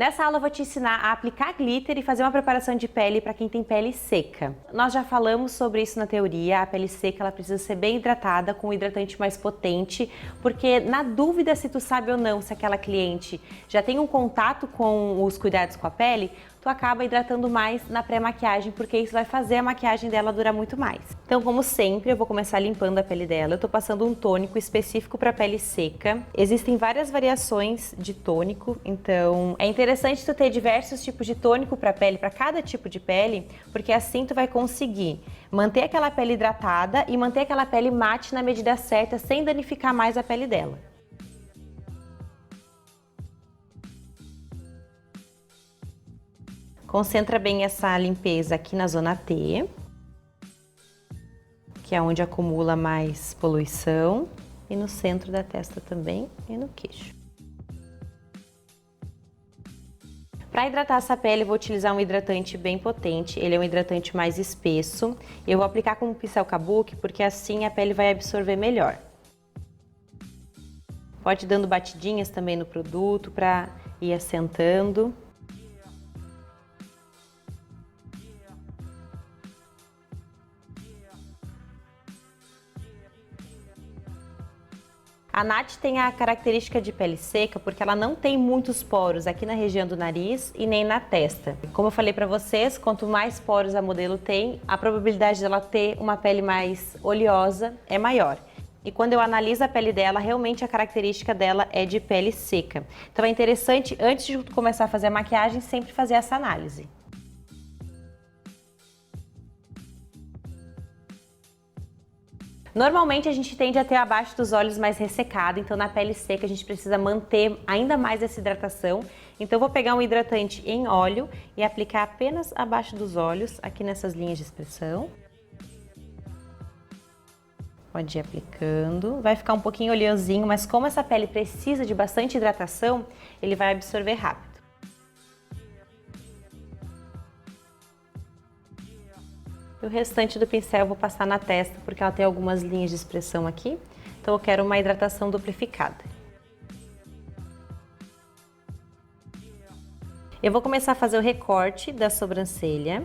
Nessa aula eu vou te ensinar a aplicar glitter e fazer uma preparação de pele para quem tem pele seca. Nós já falamos sobre isso na teoria, a pele seca ela precisa ser bem hidratada com um hidratante mais potente, porque na dúvida se tu sabe ou não se aquela cliente já tem um contato com os cuidados com a pele, tu acaba hidratando mais na pré-maquiagem, porque isso vai fazer a maquiagem dela durar muito mais. Então, como sempre, eu vou começar limpando a pele dela. Eu tô passando um tônico específico para pele seca. Existem várias variações de tônico, então é interessante tu ter diversos tipos de tônico para pele, para cada tipo de pele, porque assim tu vai conseguir manter aquela pele hidratada e manter aquela pele mate na medida certa, sem danificar mais a pele dela. Concentra bem essa limpeza aqui na zona T, que é onde acumula mais poluição, e no centro da testa também e no queixo. Para hidratar essa pele, eu vou utilizar um hidratante bem potente, ele é um hidratante mais espesso. Eu vou aplicar com um pincel kabuki, porque assim a pele vai absorver melhor. Pode ir dando batidinhas também no produto para ir assentando. A Nath tem a característica de pele seca porque ela não tem muitos poros aqui na região do nariz e nem na testa. Como eu falei para vocês, quanto mais poros a modelo tem, a probabilidade dela ter uma pele mais oleosa é maior. E quando eu analiso a pele dela, realmente a característica dela é de pele seca. Então é interessante, antes de começar a fazer a maquiagem, sempre fazer essa análise. Normalmente a gente tende a ter abaixo dos olhos mais ressecado, então na pele seca a gente precisa manter ainda mais essa hidratação. Então eu vou pegar um hidratante em óleo e aplicar apenas abaixo dos olhos, aqui nessas linhas de expressão. Pode ir aplicando, vai ficar um pouquinho oleosinho, mas como essa pele precisa de bastante hidratação, ele vai absorver rápido. E o restante do pincel eu vou passar na testa, porque ela tem algumas linhas de expressão aqui, então eu quero uma hidratação duplificada. Eu vou começar a fazer o recorte da sobrancelha,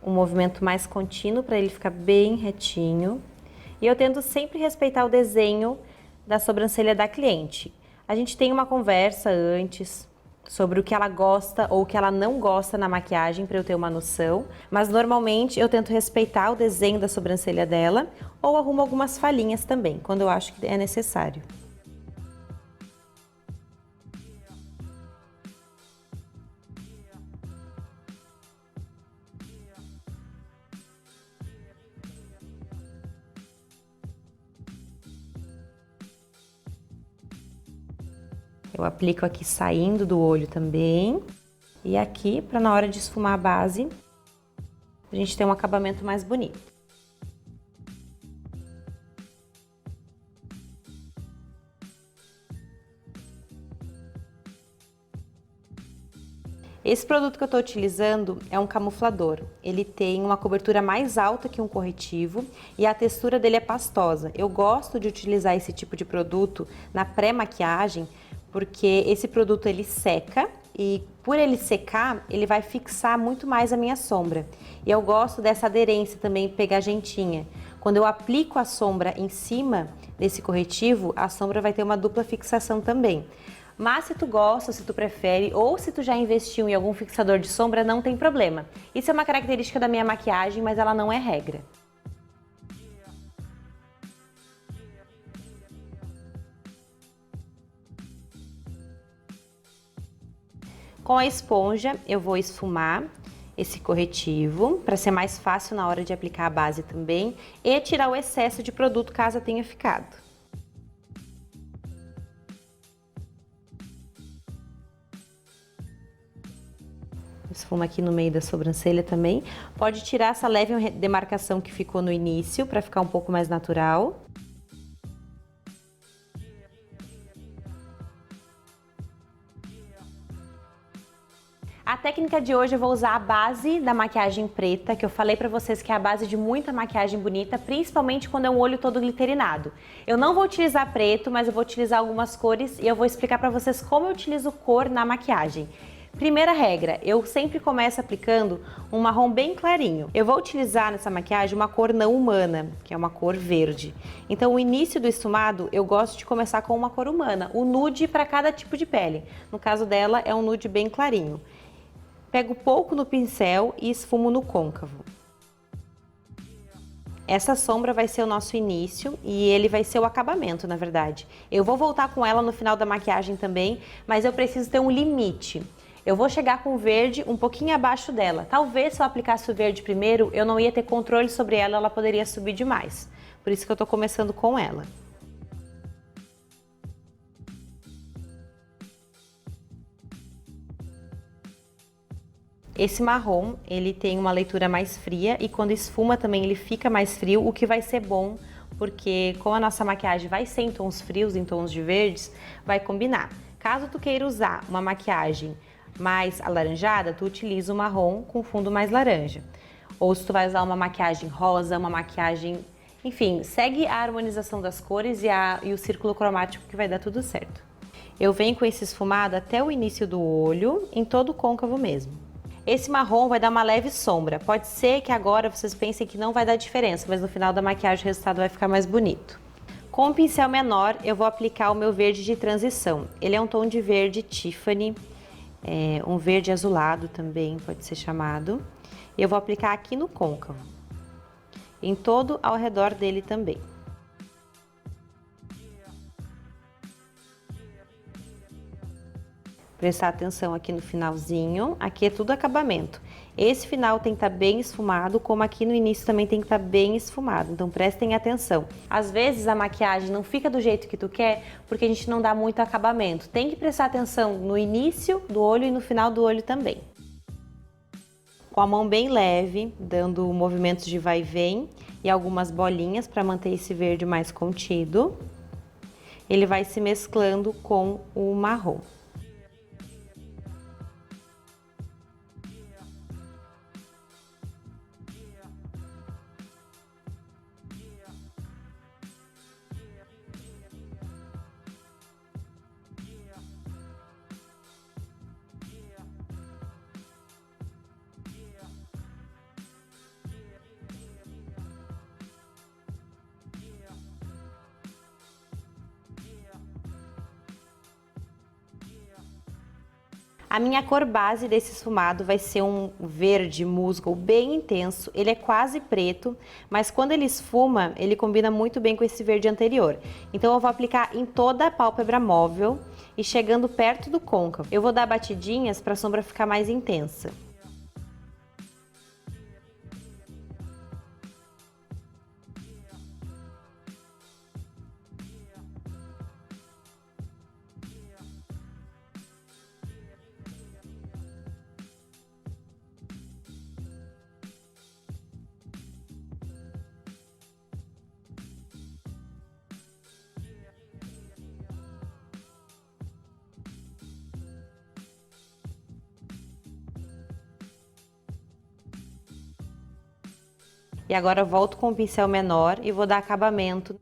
um movimento mais contínuo para ele ficar bem retinho. E eu tento sempre respeitar o desenho da sobrancelha da cliente. A gente tem uma conversa antes sobre o que ela gosta ou o que ela não gosta na maquiagem para eu ter uma noção, mas normalmente eu tento respeitar o desenho da sobrancelha dela ou arrumo algumas falhinhas também, quando eu acho que é necessário. Eu aplico aqui saindo do olho também. E aqui, para na hora de esfumar a base, a gente ter um acabamento mais bonito. Esse produto que eu estou utilizando é um camuflador. Ele tem uma cobertura mais alta que um corretivo e a textura dele é pastosa. Eu gosto de utilizar esse tipo de produto na pré-maquiagem, porque esse produto ele seca e por ele secar, ele vai fixar muito mais a minha sombra. E eu gosto dessa aderência também pegajentinha. Quando eu aplico a sombra em cima desse corretivo, a sombra vai ter uma dupla fixação também. Mas se tu gosta, se tu prefere ou se tu já investiu em algum fixador de sombra, não tem problema. Isso é uma característica da minha maquiagem, mas ela não é regra. Com a esponja, eu vou esfumar esse corretivo, para ser mais fácil na hora de aplicar a base também, e tirar o excesso de produto caso tenha ficado. Esfuma aqui no meio da sobrancelha também. Pode tirar essa leve demarcação que ficou no início, para ficar um pouco mais natural. A técnica de hoje eu vou usar a base da maquiagem preta, que eu falei pra vocês que é a base de muita maquiagem bonita, principalmente quando é um olho todo glitterinado. Eu não vou utilizar preto, mas eu vou utilizar algumas cores e eu vou explicar pra vocês como eu utilizo cor na maquiagem. Primeira regra, eu sempre começo aplicando um marrom bem clarinho. Eu vou utilizar nessa maquiagem uma cor não humana, que é uma cor verde. Então o início do esfumado eu gosto de começar com uma cor humana, o nude para cada tipo de pele. No caso dela é um nude bem clarinho. Pego pouco no pincel e esfumo no côncavo. Essa sombra vai ser o nosso início e ele vai ser o acabamento, na verdade. Eu vou voltar com ela no final da maquiagem também, mas eu preciso ter um limite. Eu vou chegar com o verde um pouquinho abaixo dela. Talvez se eu aplicasse o verde primeiro, eu não ia ter controle sobre ela, ela poderia subir demais. Por isso que eu tô começando com ela. Esse marrom, ele tem uma leitura mais fria e quando esfuma também ele fica mais frio, o que vai ser bom, porque como a nossa maquiagem vai ser em tons frios, em tons de verdes, vai combinar. Caso tu queira usar uma maquiagem mais alaranjada, tu utiliza o marrom com fundo mais laranja. Ou se tu vai usar uma maquiagem rosa, uma maquiagem... Enfim, segue a harmonização das cores e o círculo cromático que vai dar tudo certo. Eu venho com esse esfumado até o início do olho, em todo o côncavo mesmo. Esse marrom vai dar uma leve sombra. Pode ser que agora vocês pensem que não vai dar diferença, mas no final da maquiagem o resultado vai ficar mais bonito. Com o pincel menor, eu vou aplicar o meu verde de transição. Ele é um tom de verde Tiffany, um verde azulado também pode ser chamado. E eu vou aplicar aqui no côncavo, em todo ao redor dele também. Prestar atenção aqui no finalzinho, aqui é tudo acabamento. Esse final tem que estar bem esfumado, como aqui no início também tem que estar bem esfumado, então prestem atenção. Às vezes a maquiagem não fica do jeito que tu quer, porque a gente não dá muito acabamento. Tem que prestar atenção no início do olho e no final do olho também. Com a mão bem leve, dando movimentos de vai e vem e algumas bolinhas para manter esse verde mais contido, ele vai se mesclando com o marrom. A minha cor base desse esfumado vai ser um verde musgo bem intenso, ele é quase preto, mas quando ele esfuma, ele combina muito bem com esse verde anterior. Então eu vou aplicar em toda a pálpebra móvel e chegando perto do côncavo. Eu vou dar batidinhas para a sombra ficar mais intensa. E agora eu volto com o pincel menor e vou dar acabamento.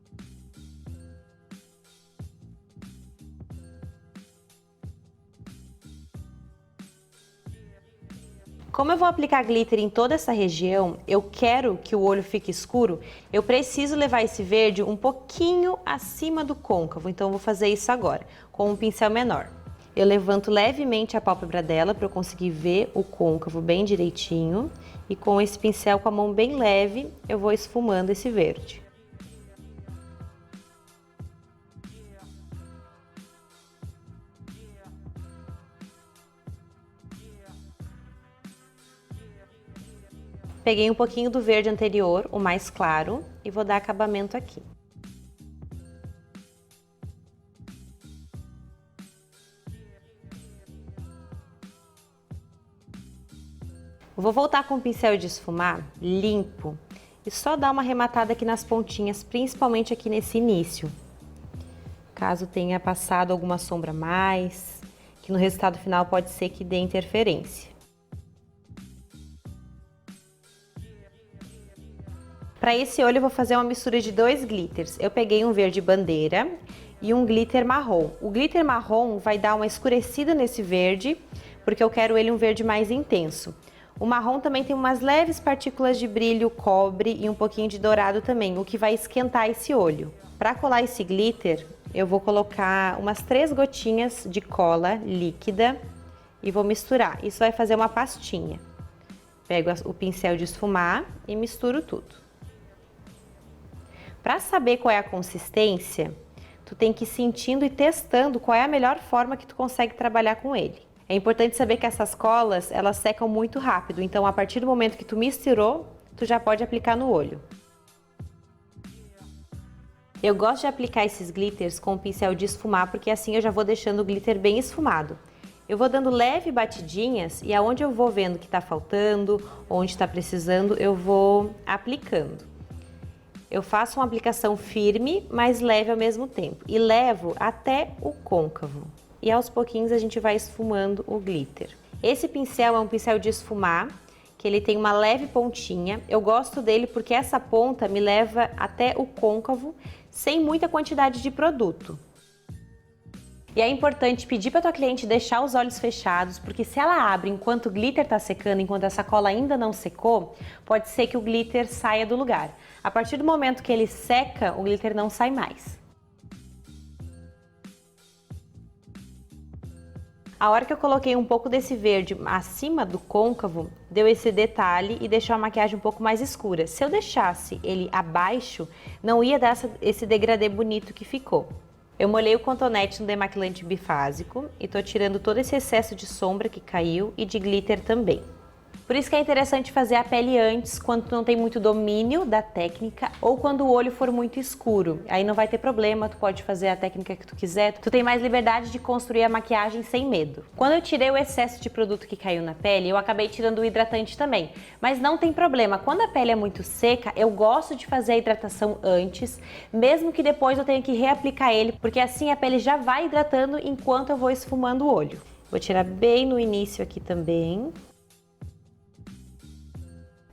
Como eu vou aplicar glitter em toda essa região, eu quero que o olho fique escuro, eu preciso levar esse verde um pouquinho acima do côncavo, então eu vou fazer isso agora, com um pincel menor. Eu levanto levemente a pálpebra dela para eu conseguir ver o côncavo bem direitinho e com esse pincel com a mão bem leve eu vou esfumando esse verde. Peguei um pouquinho do verde anterior, o mais claro, e vou dar acabamento aqui. Vou voltar com o pincel de esfumar limpo e só dar uma arrematada aqui nas pontinhas, principalmente aqui nesse início. Caso tenha passado alguma sombra a mais, que no resultado final pode ser que dê interferência. Para esse olho eu vou fazer uma mistura de 2 glitters. Eu peguei um verde bandeira e um glitter marrom. O glitter marrom vai dar uma escurecida nesse verde, porque eu quero ele um verde mais intenso. O marrom também tem umas leves partículas de brilho cobre e um pouquinho de dourado também, o que vai esquentar esse olho. Para colar esse glitter, eu vou colocar umas 3 gotinhas de cola líquida e vou misturar. Isso vai fazer uma pastinha. Pego o pincel de esfumar e misturo tudo. Para saber qual é a consistência, tu tem que ir sentindo e testando qual é a melhor forma que tu consegue trabalhar com ele. É importante saber que essas colas, elas secam muito rápido, então a partir do momento que tu misturou, tu já pode aplicar no olho. Eu gosto de aplicar esses glitters com o pincel de esfumar, porque assim eu já vou deixando o glitter bem esfumado. Eu vou dando leve batidinhas e aonde eu vou vendo que tá faltando, onde tá precisando, eu vou aplicando. Eu faço uma aplicação firme, mas leve ao mesmo tempo e levo até o côncavo. E aos pouquinhos a gente vai esfumando o glitter. Esse pincel é um pincel de esfumar, que ele tem uma leve pontinha. Eu gosto dele porque essa ponta me leva até o côncavo, sem muita quantidade de produto. E é importante pedir para tua cliente deixar os olhos fechados, porque se ela abre enquanto o glitter está secando, enquanto essa cola ainda não secou, pode ser que o glitter saia do lugar. A partir do momento que ele seca, o glitter não sai mais. A hora que eu coloquei um pouco desse verde acima do côncavo, deu esse detalhe e deixou a maquiagem um pouco mais escura. Se eu deixasse ele abaixo, não ia dar esse degradê bonito que ficou. Eu molhei o cotonete no demaquilante bifásico e tô tirando todo esse excesso de sombra que caiu e de glitter também. Por isso que é interessante fazer a pele antes, quando tu não tem muito domínio da técnica ou quando o olho for muito escuro. Aí não vai ter problema, tu pode fazer a técnica que tu quiser, tu tem mais liberdade de construir a maquiagem sem medo. Quando eu tirei o excesso de produto que caiu na pele, eu acabei tirando o hidratante também. Mas não tem problema, quando a pele é muito seca, eu gosto de fazer a hidratação antes, mesmo que depois eu tenha que reaplicar ele, porque assim a pele já vai hidratando enquanto eu vou esfumando o olho. Vou tirar bem no início aqui também.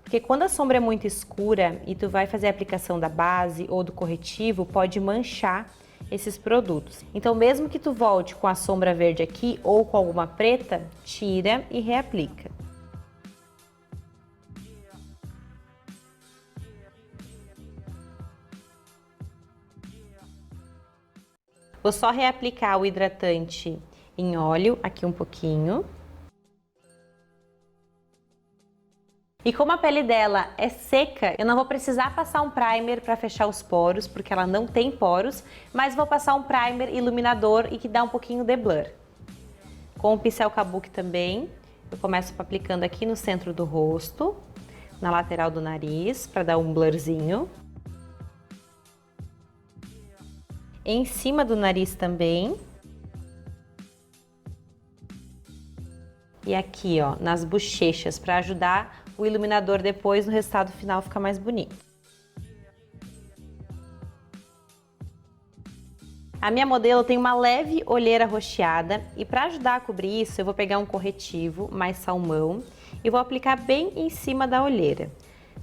Porque quando a sombra é muito escura e tu vai fazer a aplicação da base ou do corretivo, pode manchar esses produtos. Então, mesmo que tu volte com a sombra verde aqui ou com alguma preta, tira e reaplica. Vou só reaplicar o hidratante em óleo, aqui um pouquinho. E como a pele dela é seca, eu não vou precisar passar um primer para fechar os poros, porque ela não tem poros, mas vou passar um primer iluminador e que dá um pouquinho de blur. Com o pincel kabuki também, eu começo aplicando aqui no centro do rosto, na lateral do nariz, para dar um blurzinho. Em cima do nariz também. E aqui, ó, nas bochechas, para ajudar o iluminador depois no resultado final ficar mais bonito. A minha modelo tem uma leve olheira roxeada e para ajudar a cobrir isso eu vou pegar um corretivo mais salmão e vou aplicar bem em cima da olheira.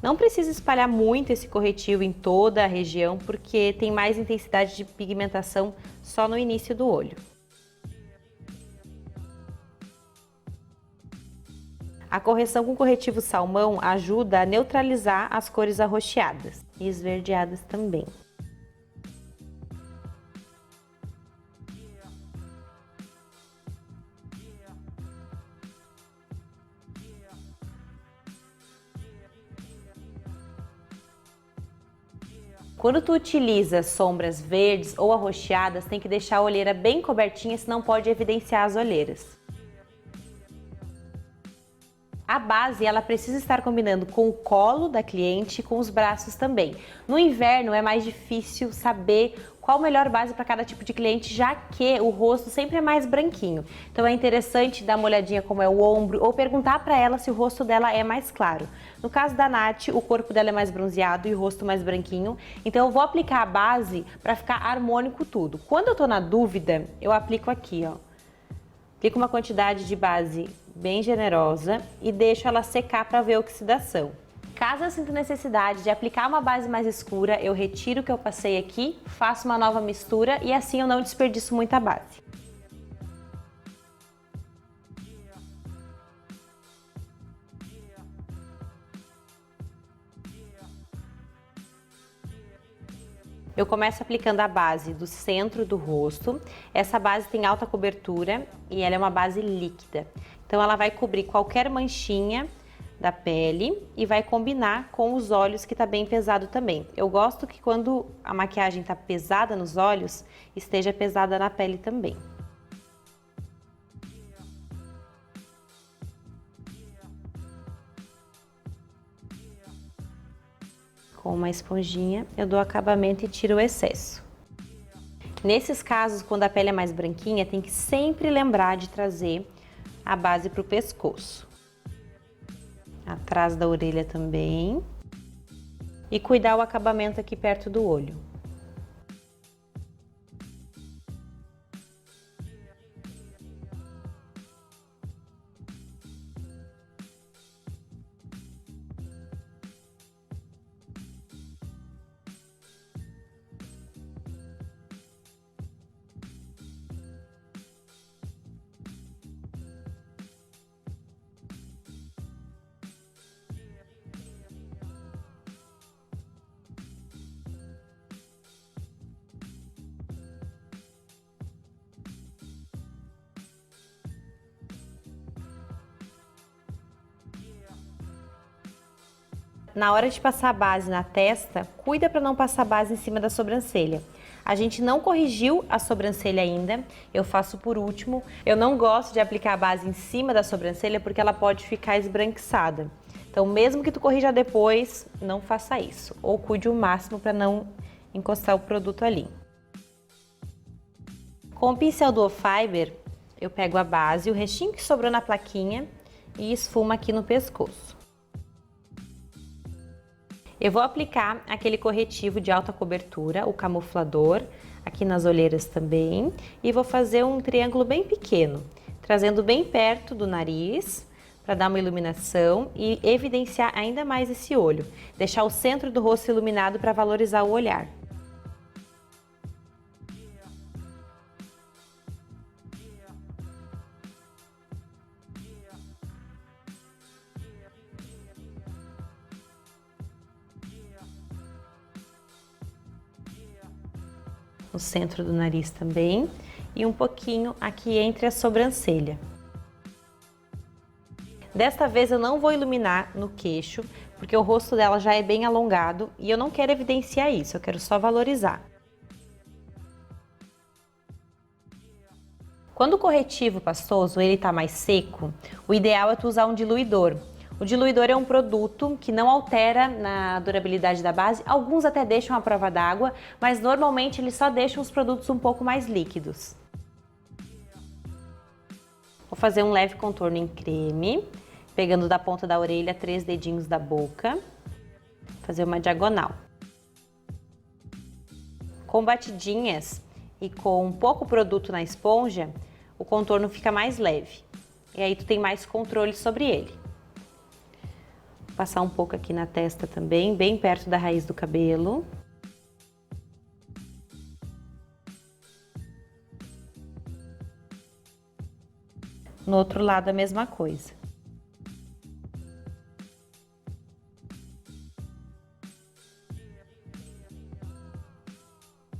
Não precisa espalhar muito esse corretivo em toda a região porque tem mais intensidade de pigmentação só no início do olho. A correção com corretivo salmão ajuda a neutralizar as cores arroxeadas e esverdeadas também. Quando tu utiliza sombras verdes ou arroxeadas, tem que deixar a olheira bem cobertinha, senão pode evidenciar as olheiras. A base, ela precisa estar combinando com o colo da cliente e com os braços também. No inverno é mais difícil saber qual a melhor base para cada tipo de cliente, já que o rosto sempre é mais branquinho. Então é interessante dar uma olhadinha como é o ombro ou perguntar para ela se o rosto dela é mais claro. No caso da Nath, o corpo dela é mais bronzeado e o rosto mais branquinho. Então eu vou aplicar a base para ficar harmônico tudo. Quando eu tô na dúvida, eu aplico aqui, ó. Aplico uma quantidade de base bem generosa e deixo ela secar para ver a oxidação. Caso eu sinta necessidade de aplicar uma base mais escura, eu retiro o que eu passei aqui, faço uma nova mistura e assim eu não desperdiço muita base. Eu começo aplicando a base do centro do rosto. Essa base tem alta cobertura e ela é uma base líquida. Então ela vai cobrir qualquer manchinha da pele e vai combinar com os olhos, que tá bem pesado também. Eu gosto que quando a maquiagem tá pesada nos olhos, esteja pesada na pele também. Com uma esponjinha, eu dou acabamento e tiro o excesso. Nesses casos, quando a pele é mais branquinha, tem que sempre lembrar de trazer a base para o pescoço. Atrás da orelha também. E cuidar o acabamento aqui perto do olho. Na hora de passar a base na testa, cuida para não passar base em cima da sobrancelha. A gente não corrigiu a sobrancelha ainda, eu faço por último. Eu não gosto de aplicar a base em cima da sobrancelha porque ela pode ficar esbranquiçada. Então, mesmo que tu corrija depois, não faça isso. Ou cuide o máximo para não encostar o produto ali. Com o pincel Duo Fiber, eu pego a base, o restinho que sobrou na plaquinha e esfumo aqui no pescoço. Eu vou aplicar aquele corretivo de alta cobertura, o camuflador, aqui nas olheiras também, e vou fazer um triângulo bem pequeno, trazendo bem perto do nariz, para dar uma iluminação e evidenciar ainda mais esse olho, deixar o centro do rosto iluminado para valorizar o olhar. No centro do nariz também e um pouquinho aqui entre a sobrancelha. Desta vez eu não vou iluminar no queixo, porque o rosto dela já é bem alongado e eu não quero evidenciar isso, eu quero só valorizar. Quando o corretivo pastoso ele tá mais seco, o ideal é tu usar um diluidor. O diluidor é um produto que não altera na durabilidade da base, alguns até deixam à prova d'água, mas normalmente eles só deixam os produtos um pouco mais líquidos. Vou fazer um leve contorno em creme, pegando da ponta da orelha 3 dedinhos da boca, fazer uma diagonal. Com batidinhas e com um pouco produto na esponja, o contorno fica mais leve. E aí tu tem mais controle sobre ele. Passar um pouco aqui na testa também, bem perto da raiz do cabelo. No outro lado a mesma coisa.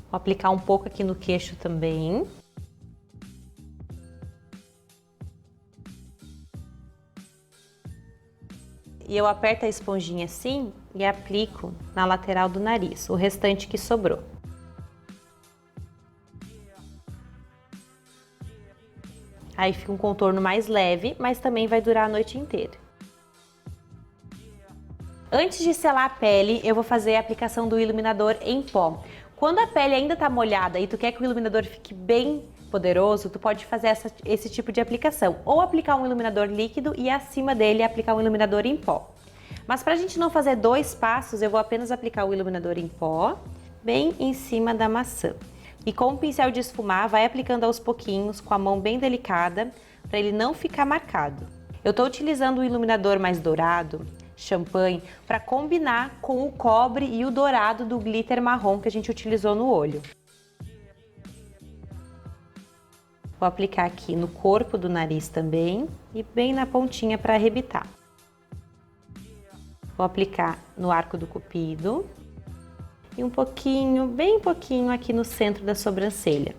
Vou aplicar um pouco aqui no queixo também. E eu aperto a esponjinha assim e aplico na lateral do nariz, o restante que sobrou. Aí fica um contorno mais leve, mas também vai durar a noite inteira. Antes de selar a pele, eu vou fazer a aplicação do iluminador em pó. Quando a pele ainda tá molhada e tu quer que o iluminador fique bem poderoso, tu pode fazer esse tipo de aplicação. Ou aplicar um iluminador líquido e acima dele aplicar um iluminador em pó. Mas pra gente não fazer 2 passos, eu vou apenas aplicar o iluminador em pó, bem em cima da maçã. E com o pincel de esfumar, vai aplicando aos pouquinhos, com a mão bem delicada, para ele não ficar marcado. Eu tô utilizando o iluminador mais dourado, champanhe para combinar com o cobre e o dourado do glitter marrom que a gente utilizou no olho. Vou aplicar aqui no corpo do nariz também e bem na pontinha para arrebitar. Vou aplicar no arco do cupido e um pouquinho, bem pouquinho aqui no centro da sobrancelha.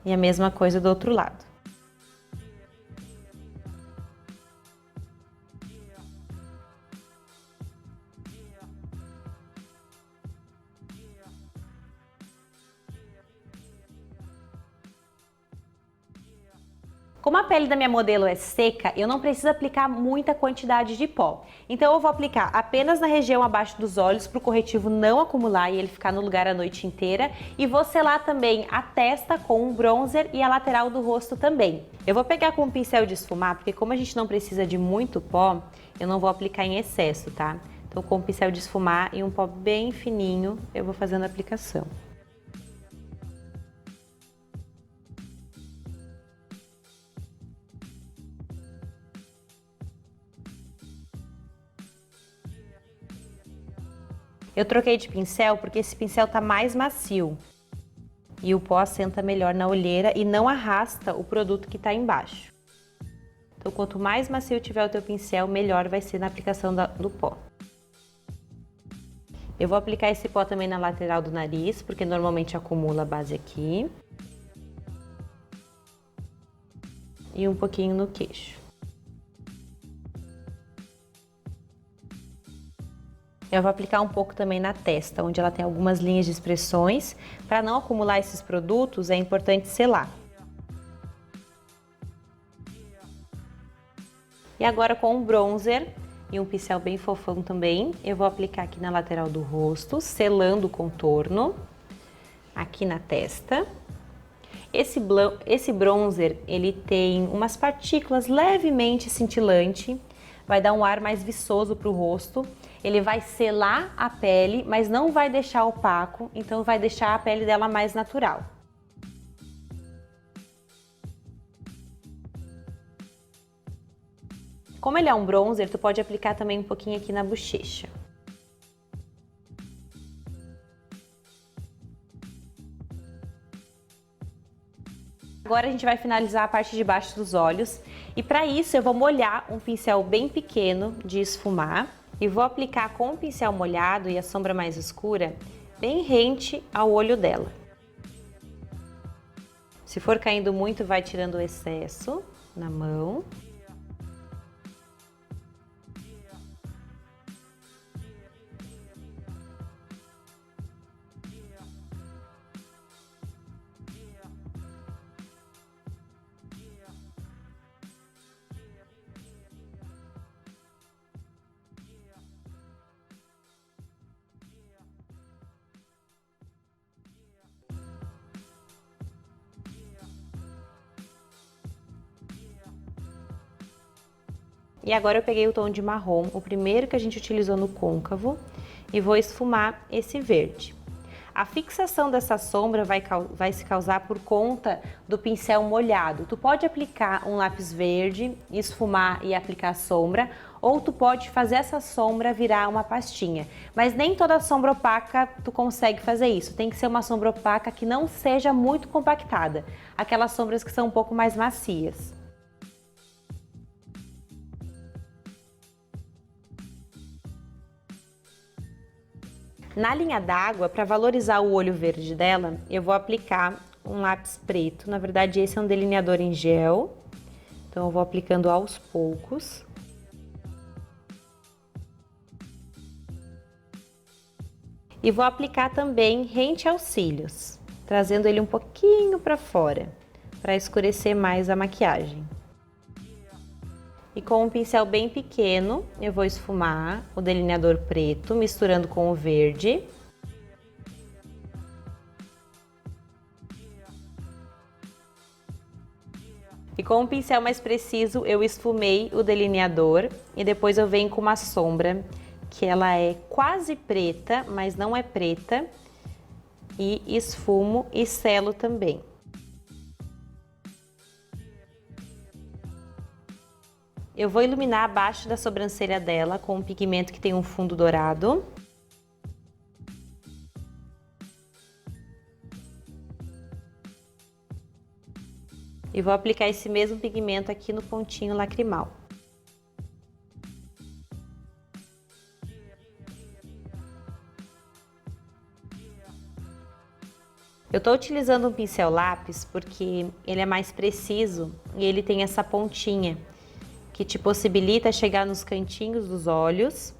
E a mesma coisa do outro lado. Como a pele da minha modelo é seca, eu não preciso aplicar muita quantidade de pó. Então eu vou aplicar apenas na região abaixo dos olhos para o corretivo não acumular e ele ficar no lugar a noite inteira. E vou selar também a testa com um bronzer e a lateral do rosto também. Eu vou pegar com um pincel de esfumar, porque como a gente não precisa de muito pó, eu não vou aplicar em excesso, tá? Então com um pincel de esfumar e um pó bem fininho, eu vou fazendo a aplicação. Eu troquei de pincel porque esse pincel tá mais macio e o pó assenta melhor na olheira e não arrasta o produto que tá embaixo. Então, quanto mais macio tiver o teu pincel, melhor vai ser na aplicação do pó. Eu vou aplicar esse pó também na lateral do nariz, porque normalmente acumula a base aqui. E um pouquinho no queixo. Eu vou aplicar um pouco também na testa, onde ela tem algumas linhas de expressões. Para não acumular esses produtos, é importante selar. E agora com um bronzer e um pincel bem fofão também, eu vou aplicar aqui na lateral do rosto, selando o contorno, aqui na testa. Esse bronzer, ele tem umas partículas levemente cintilantes, vai dar um ar mais viçoso para o rosto. Ele vai selar a pele, mas não vai deixar opaco, então vai deixar a pele dela mais natural. Como ele é um bronzer, tu pode aplicar também um pouquinho aqui na bochecha. Agora a gente vai finalizar a parte de baixo dos olhos e para isso eu vou molhar um pincel bem pequeno de esfumar e vou aplicar com o pincel molhado e a sombra mais escura bem rente ao olho dela. Se for caindo muito, vai tirando o excesso na mão. E agora eu peguei o tom de marrom, o primeiro que a gente utilizou no côncavo, e vou esfumar esse verde. A fixação dessa sombra vai se causar por conta do pincel molhado. Tu pode aplicar um lápis verde, esfumar e aplicar a sombra, ou tu pode fazer essa sombra virar uma pastinha. Mas nem toda sombra opaca tu consegue fazer isso. Tem que ser uma sombra opaca que não seja muito compactada. Aquelas sombras que são um pouco mais macias. Na linha d'água, para valorizar o olho verde dela, eu vou aplicar um lápis preto. Na verdade, esse é um delineador em gel. Então, eu vou aplicando aos poucos. E vou aplicar também rente aos cílios, trazendo ele um pouquinho para fora, para escurecer mais a maquiagem. E com um pincel bem pequeno, eu vou esfumar o delineador preto, misturando com o verde. E com um pincel mais preciso, eu esfumei o delineador e depois eu venho com uma sombra que ela é quase preta, mas não é preta. E esfumo e selo também. Eu vou iluminar abaixo da sobrancelha dela com um pigmento que tem um fundo dourado. E vou aplicar esse mesmo pigmento aqui no pontinho lacrimal. Eu tô utilizando um pincel lápis porque ele é mais preciso e ele tem essa pontinha que te possibilita chegar nos cantinhos dos olhos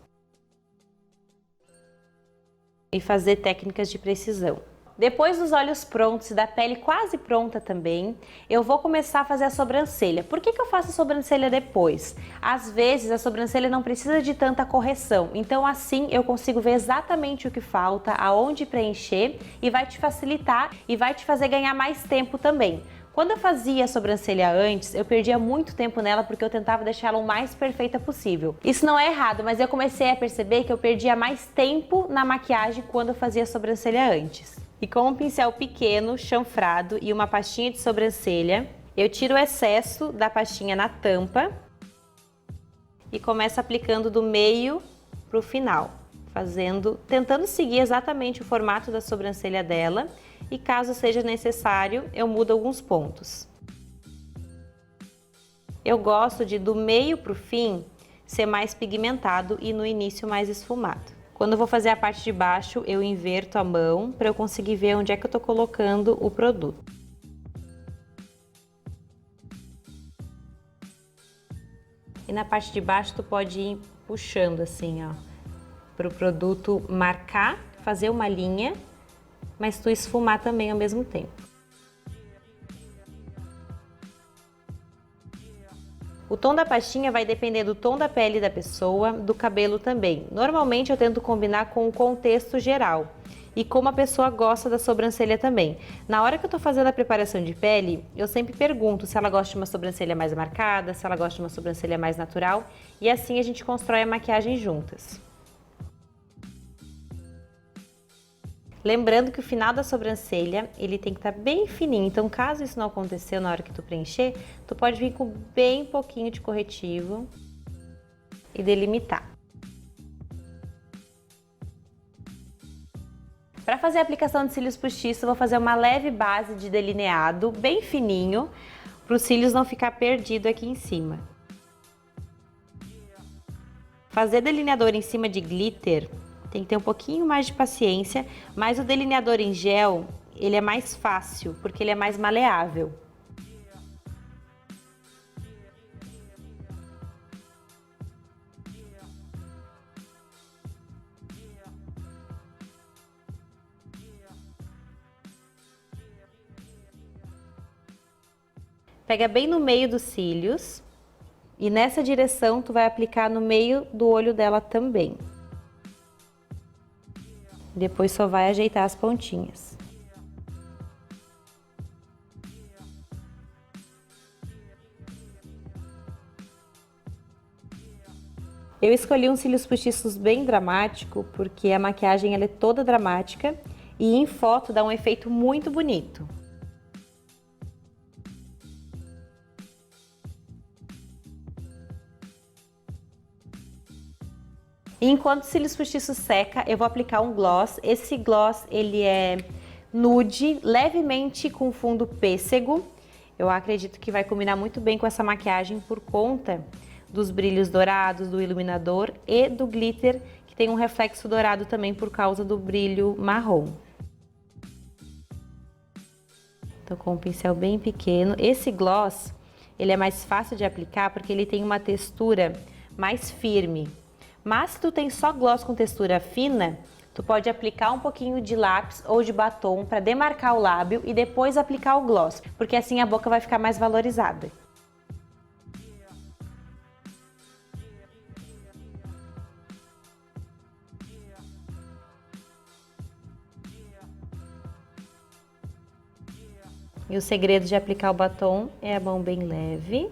e fazer técnicas de precisão. Depois dos olhos prontos e da pele quase pronta também, eu vou começar a fazer a sobrancelha. Por que eu faço a sobrancelha depois? Às vezes a sobrancelha não precisa de tanta correção, então assim eu consigo ver exatamente o que falta, aonde preencher e vai te facilitar e vai te fazer ganhar mais tempo também. Quando eu fazia a sobrancelha antes, eu perdia muito tempo nela porque eu tentava deixá-la o mais perfeita possível. Isso não é errado, mas eu comecei a perceber que eu perdia mais tempo na maquiagem quando eu fazia a sobrancelha antes. E com um pincel pequeno, chanfrado e uma pastinha de sobrancelha, eu tiro o excesso da pastinha na tampa e começo aplicando do meio para o final, tentando seguir exatamente o formato da sobrancelha dela e caso seja necessário, eu mudo alguns pontos. Eu gosto de do meio para o fim ser mais pigmentado e no início mais esfumado. Quando eu vou fazer a parte de baixo, eu inverto a mão para eu conseguir ver onde é que eu tô colocando o produto. E na parte de baixo tu pode ir puxando assim, ó, para o produto marcar, fazer uma linha, mas tu esfumar também ao mesmo tempo. O tom da pastinha vai depender do tom da pele da pessoa, do cabelo também. Normalmente eu tento combinar com o contexto geral e como a pessoa gosta da sobrancelha também. Na hora que eu tô fazendo a preparação de pele, eu sempre pergunto se ela gosta de uma sobrancelha mais marcada, se ela gosta de uma sobrancelha mais natural e assim a gente constrói a maquiagem juntas. Lembrando que o final da sobrancelha, ele tem que estar bem fininho, então caso isso não aconteceu na hora que tu preencher, tu pode vir com bem pouquinho de corretivo e delimitar. Para fazer a aplicação de cílios postiços, eu vou fazer uma leve base de delineado, bem fininho, para os cílios não ficar perdido aqui em cima. Fazer delineador em cima de glitter tem que ter um pouquinho mais de paciência, mas o delineador em gel, ele é mais fácil, porque ele é mais maleável. Pega bem no meio dos cílios e nessa direção tu vai aplicar no meio do olho dela também. Depois só vai ajeitar as pontinhas. Eu escolhi uns cílios postiços bem dramático porque a maquiagem ela é toda dramática e em foto dá um efeito muito bonito. E enquanto o cílios postiços seca, eu vou aplicar um gloss. Esse gloss, ele é nude, levemente com fundo pêssego. Eu acredito que vai combinar muito bem com essa maquiagem por conta dos brilhos dourados, do iluminador e do glitter, que tem um reflexo dourado também por causa do brilho marrom. Tô com um pincel bem pequeno. Esse gloss, ele é mais fácil de aplicar porque ele tem uma textura mais firme. Mas se tu tem só gloss com textura fina, tu pode aplicar um pouquinho de lápis ou de batom para demarcar o lábio e depois aplicar o gloss, porque assim a boca vai ficar mais valorizada. E o segredo de aplicar o batom é a mão bem leve.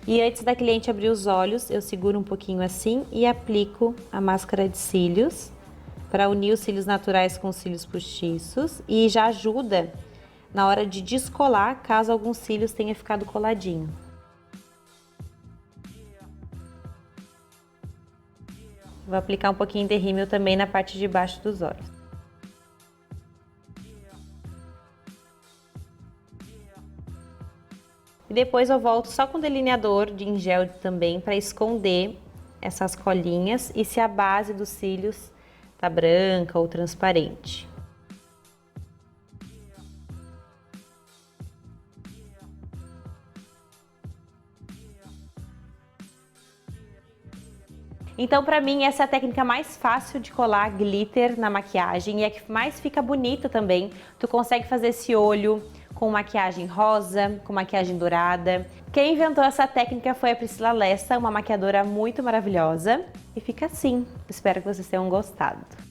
E antes da cliente abrir os olhos, eu seguro um pouquinho assim e aplico a máscara de cílios para unir os cílios naturais com os cílios postiços e já ajuda na hora de descolar, caso alguns cílios tenha ficado coladinho. Vou aplicar um pouquinho de rímel também na parte de baixo dos olhos. E depois eu volto só com delineador em gel também para esconder essas colinhas e se a base dos cílios tá branca ou transparente. Então, pra mim, essa é a técnica mais fácil de colar glitter na maquiagem e é que mais fica bonita também. Tu consegue fazer esse olho com maquiagem rosa, com maquiagem dourada. Quem inventou essa técnica foi a Priscila Lessa, uma maquiadora muito maravilhosa. E fica assim. Espero que vocês tenham gostado.